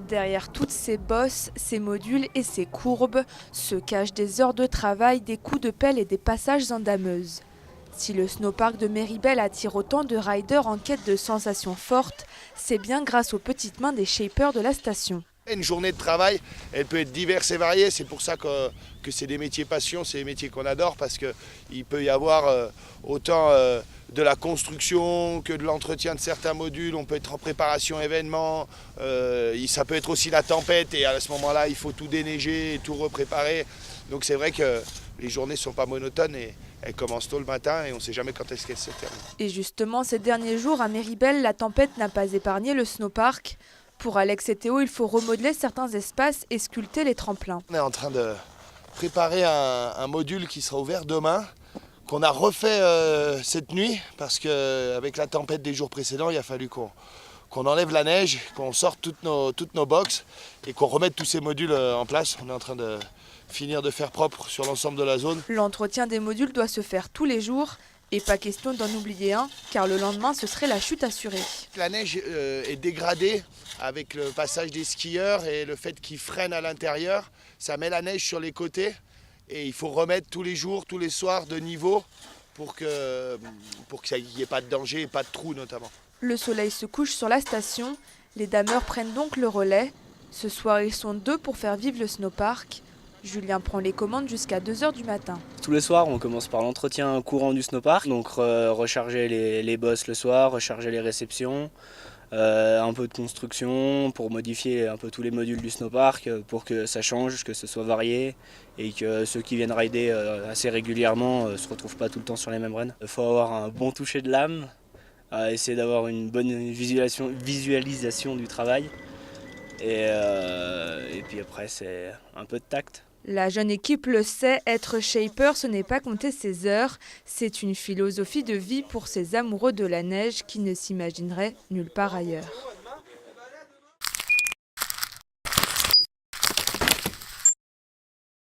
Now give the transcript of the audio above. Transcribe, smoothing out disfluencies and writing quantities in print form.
Derrière toutes ces bosses, ces modules et ces courbes se cachent des heures de travail, des coups de pelle et des passages en dameuse. Si le snowpark de Méribel attire autant de riders en quête de sensations fortes, c'est bien grâce aux petites mains des shapers de la station. Une journée de travail, elle peut être diverse et variée. C'est pour ça que c'est des métiers passion, c'est des métiers qu'on adore parce qu'il peut y avoir autant de la construction que de l'entretien de certains modules. On peut être en préparation événement. Ça peut être aussi la tempête et à ce moment-là, il faut tout déneiger et tout repréparer. Donc c'est vrai que les journées ne sont pas monotones et elles commencent tôt le matin et on ne sait jamais quand est-ce qu'elles se terminent. Et justement, ces derniers jours à Méribel, la tempête n'a pas épargné le snowpark. Pour Alex et Théo, il faut remodeler certains espaces et sculpter les tremplins. On est en train de préparer un module qui sera ouvert demain, qu'on a refait cette nuit, parce qu'avec la tempête des jours précédents, il a fallu qu'on enlève la neige, qu'on sorte toutes nos boxes et qu'on remette tous ces modules en place. On est en train de finir de faire propre sur l'ensemble de la zone. L'entretien des modules doit se faire tous les jours. Et pas question d'en oublier un, car le lendemain, ce serait la chute assurée. La neige est dégradée avec le passage des skieurs et le fait qu'ils freinent à l'intérieur. Ça met la neige sur les côtés et il faut remettre tous les jours, tous les soirs de niveau pour qu'il n'y ait pas de danger et pas de trous notamment. Le soleil se couche sur la station, les dameurs prennent donc le relais. Ce soir, ils sont 2 pour faire vivre le snowpark. Julien prend les commandes jusqu'à 2 h du matin. Tous les soirs, on commence par l'entretien courant du snowpark, donc recharger les bosses le soir, recharger les réceptions, un peu de construction pour modifier un peu tous les modules du snowpark pour que ça change, que ce soit varié et que ceux qui viennent rider assez régulièrement ne se retrouvent pas tout le temps sur les mêmes runs. Il faut avoir un bon toucher de l'âme, essayer d'avoir une bonne visualisation du travail et puis après c'est un peu de tact. La jeune équipe le sait, être shaper, ce n'est pas compter ses heures. C'est une philosophie de vie pour ces amoureux de la neige qui ne s'imagineraient nulle part ailleurs.